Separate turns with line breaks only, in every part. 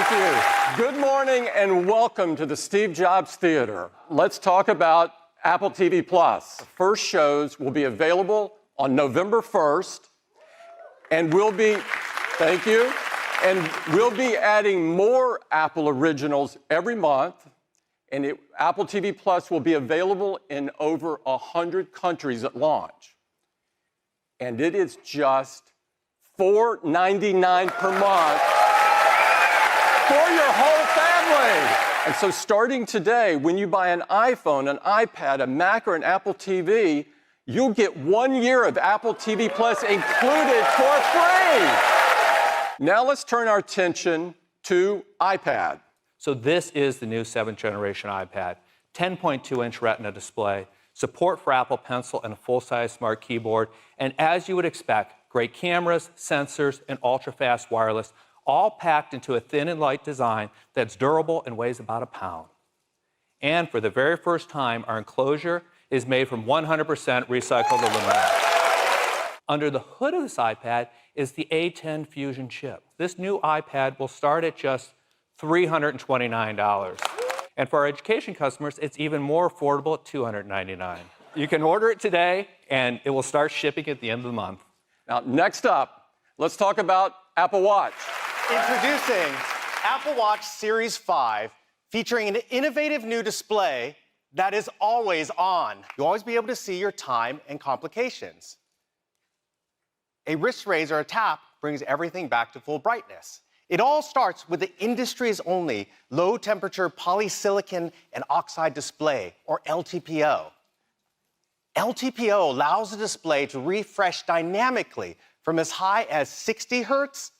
Thank you. Good morning and welcome to the Steve Jobs Theater. Let's talk about Apple TV+. The first shows will be available on November 1st, and thank you, and we'll be adding more Apple originals every month, and Apple TV+ will be available in over 100 countries at launch. And it is just $4.99 per month for your whole family. And so starting today, when you buy an iPhone, an iPad, a Mac, or an Apple TV, you'll get 1 year of Apple TV+ included for free. Now let's turn our attention to iPad.
So this is the new 7th generation iPad, 10.2-inch Retina display, support for Apple Pencil and a full-size smart keyboard, and as you would expect, great cameras, sensors, and ultra-fast wireless, all packed into a thin and light design that's durable and weighs about a pound. And for the very first time, our enclosure is made from 100% recycled aluminum. Under the hood of this iPad is the A10 Fusion chip. This new iPad will start at just $329. And for our education customers, it's even more affordable at $299. You can order it today, and it will start shipping at the end of the month.
Now, next up, let's talk about Apple Watch.
Introducing Apple Watch Series 5, featuring an innovative new display that is always on. You'll always be able to see your time and complications. A wrist raise or a tap brings everything back to full brightness. It all starts with the industry's only low-temperature polysilicon and oxide display, or LTPO. LTPO allows the display to refresh dynamically from as high as 60 hertz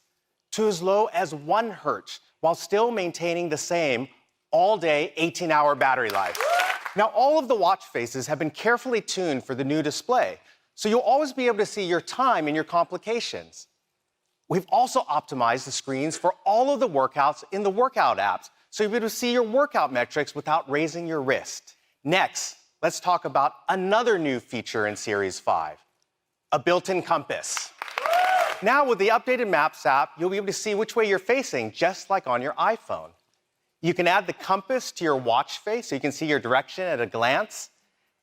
to as low as 1 hertz, while still maintaining the same all-day 18-hour battery life. Now, all of the watch faces have been carefully tuned for the new display, so you'll always be able to see your time and your complications. We've also optimized the screens for all of the workouts in the workout apps, so you'll be able to see your workout metrics without raising your wrist. Next, let's talk about another new feature in Series 5, a built-in compass. Now, with the updated Maps app, you'll be able to see which way you're facing, just like on your iPhone. You can add the compass to your watch face so you can see your direction at a glance.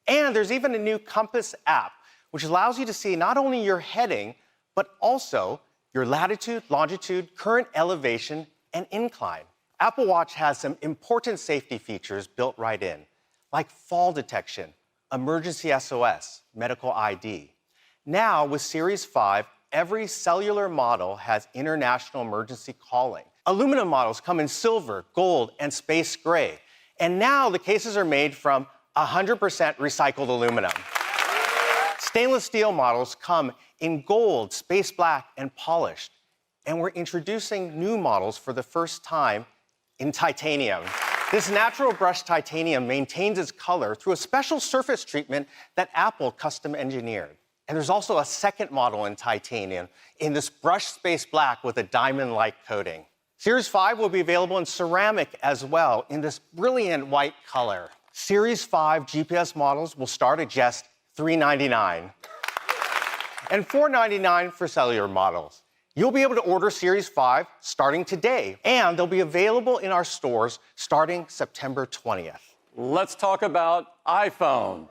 And there's even a new compass app, which allows you to see not only your heading, but also your latitude, longitude, current elevation, and incline. Apple Watch has some important safety features built right in, like fall detection, emergency SOS, medical ID. Now, with Series 5, every cellular model has international emergency calling. Aluminum models come in silver, gold, and space gray. And now the cases are made from 100% recycled aluminum. Stainless steel models come in gold, space black, and polished. And we're introducing new models for the first time in titanium. This natural brushed titanium maintains its color through a special surface treatment that Apple custom engineered. And there's also a second model in titanium in this brushed space black with a diamond-like coating. Series 5 will be available in ceramic as well in this brilliant white color. Series 5 GPS models will start at just $399 and $499 for cellular models. You'll be able to order Series 5 starting today, and they'll be available in our stores starting September 20th.
Let's talk about iPhone.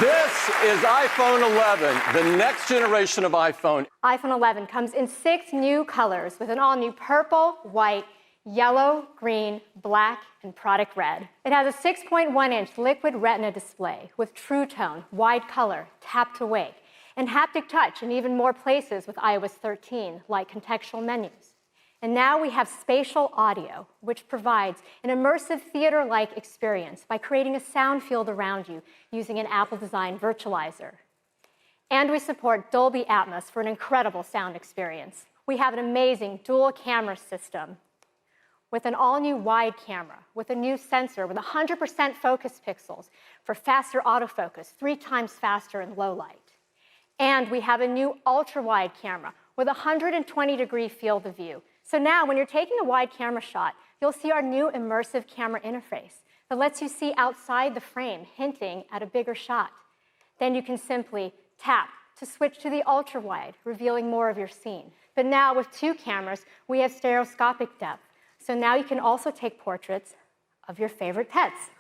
This is iPhone 11, the next generation of iPhone.
iPhone 11 comes in 6 new colors with an all-new purple, white, yellow, green, black, and product red. It has a 6.1-inch liquid retina display with True Tone, wide color, tap to wake, and haptic touch in even more places with iOS 13, like contextual menus. And now we have spatial audio, which provides an immersive theater-like experience by creating a sound field around you using an Apple-designed virtualizer. And we support Dolby Atmos for an incredible sound experience. We have an amazing dual camera system with an all-new wide camera, with a new sensor with 100% focus pixels for faster autofocus, 3 times faster in low light. And we have a new ultra-wide camera with a 120-degree field of view. So now, when you're taking a wide camera shot, you'll see our new immersive camera interface that lets you see outside the frame, hinting at a bigger shot. Then you can simply tap to switch to the ultra-wide, revealing more of your scene. But now with 2 cameras, we have stereoscopic depth. So now you can also take portraits of your favorite pets.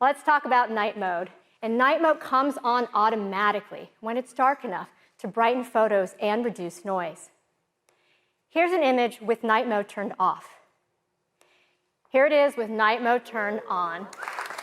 Let's talk about night mode. And night mode comes on automatically when it's dark enough to brighten photos and reduce noise. Here's an image with night mode turned off. Here it is with night mode turned on.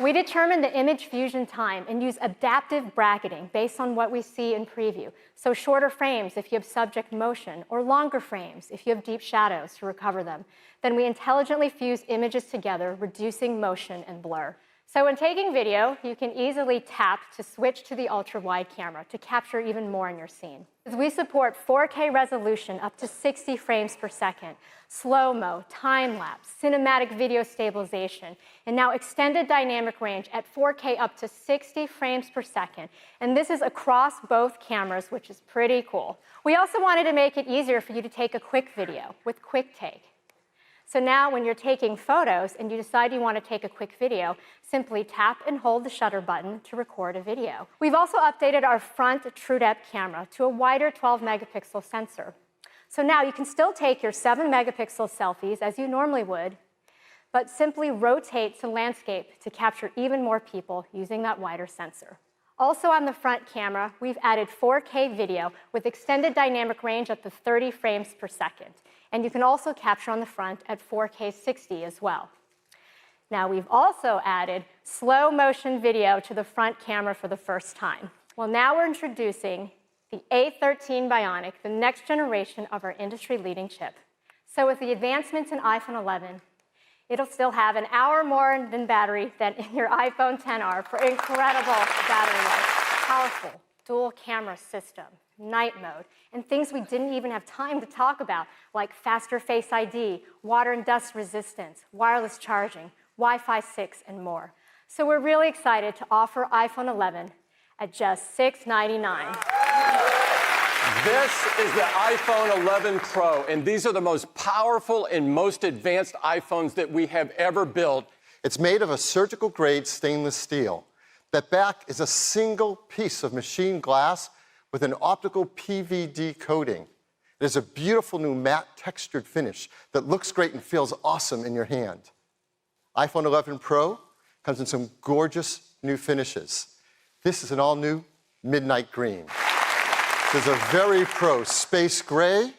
We determine the image fusion time and use adaptive bracketing based on what we see in preview. So shorter frames if you have subject motion, or longer frames if you have deep shadows to recover them. Then we intelligently fuse images together, reducing motion and blur. So when taking video, you can easily tap to switch to the ultra-wide camera to capture even more in your scene. We support 4K resolution up to 60 frames per second, slow-mo, time-lapse, cinematic video stabilization, and now extended dynamic range at 4K up to 60 frames per second. And this is across both cameras, which is pretty cool. We also wanted to make it easier for you to take a quick video with Quick Take. So now when you're taking photos and you decide you want to take a quick video, simply tap and hold the shutter button to record a video. We've also updated our front TrueDepth camera to a wider 12-megapixel sensor. So now you can still take your 7-megapixel selfies as you normally would, but simply rotate to landscape to capture even more people using that wider sensor. Also on the front camera, we've added 4K video with extended dynamic range up to 30 frames per second. And you can also capture on the front at 4K 60 as well. Now we've also added slow motion video to the front camera for the first time. Well, now we're introducing the A13 Bionic, the next generation of our industry-leading chip. So with the advancements in iPhone 11, it'll still have an hour more than battery than in your iPhone XR for incredible battery life. Powerful dual camera system, night mode, and things we didn't even have time to talk about, like faster Face ID, water and dust resistance, wireless charging, Wi-Fi 6, and more. So we're really excited to offer iPhone 11 at just $699.
This is the iPhone 11 Pro, and these are the most powerful and most advanced iPhones that we have ever built.
It's made of a surgical-grade stainless steel. That back is a single piece of machined glass with an optical PVD coating. It is a beautiful new matte textured finish that looks great and feels awesome in your hand. iPhone 11 Pro comes in some gorgeous new finishes. This is an all-new midnight green. There's a very pro space gray,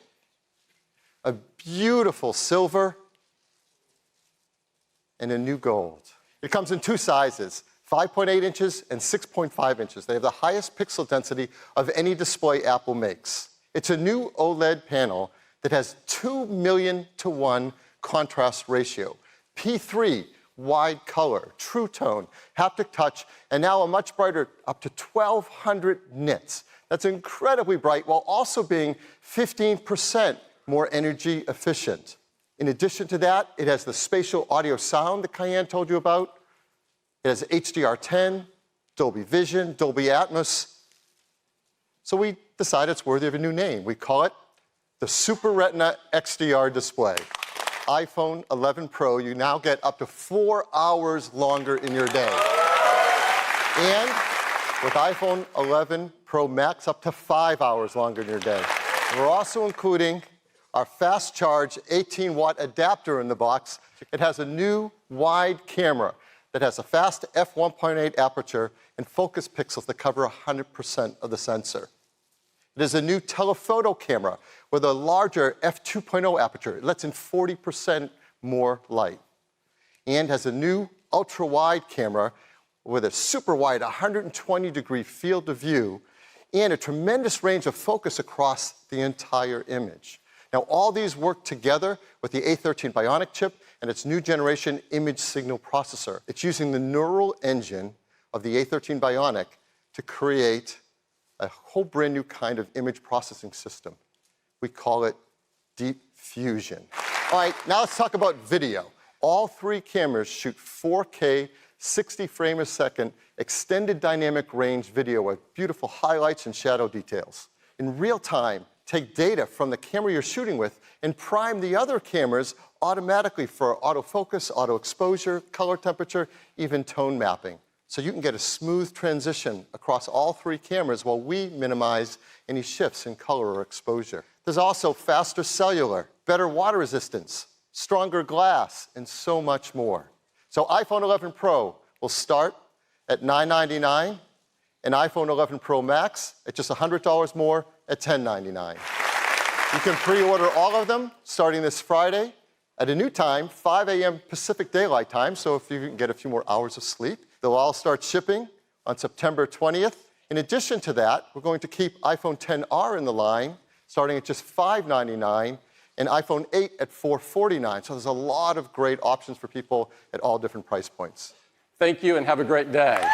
a beautiful silver, and a new gold. It comes in 2 sizes, 5.8 inches and 6.5 inches. They have the highest pixel density of any display Apple makes. It's a new OLED panel that has 2 million to 1 contrast ratio, P3 wide color, true tone, haptic touch, and now a much brighter, up to 1,200 nits. That's incredibly bright while also being 15% more energy efficient. In addition to that, it has the spatial audio sound that Cayenne told you about. It has HDR10, Dolby Vision, Dolby Atmos. So we decided it's worthy of a new name. We call it the Super Retina XDR display. iPhone 11 Pro, you now get up to 4 hours longer in your day. And with iPhone 11 Pro Max, up to 5 hours longer in your day. We're also including our fast charge 18-watt adapter in the box. It has a new wide camera that has a fast f1.8 aperture and focus pixels that cover 100% of the sensor. It is a new telephoto camera with a larger f2.0 aperture. It lets in 40% more light. And has a new ultra-wide camera with a super wide 120-degree field of view and a tremendous range of focus across the entire image. Now, all these work together with the A13 Bionic chip and its new generation image signal processor. It's using the neural engine of the A13 Bionic to create a whole brand new kind of image processing system. We call it Deep Fusion. All right, now let's talk about video. All 3 cameras shoot 4K, 60 frames a second, extended dynamic range video with beautiful highlights and shadow details. In real time, take data from the camera you're shooting with and prime the other cameras automatically for autofocus, auto exposure, color temperature, even tone mapping. So you can get a smooth transition across all three cameras while we minimize any shifts in color or exposure. There's also faster cellular, better water resistance, stronger glass, and so much more. So iPhone 11 Pro will start at $999, and iPhone 11 Pro Max at just $100 more at $1099. You can pre-order all of them starting this Friday at a new time, 5 a.m. Pacific Daylight Time, so if you can get a few more hours of sleep. They'll all start shipping on September 20th. In addition to that, we're going to keep iPhone XR in the line, starting at just $599, and iPhone 8 at $449. So there's a lot of great options for people at all different price points.
Thank you and have a great day.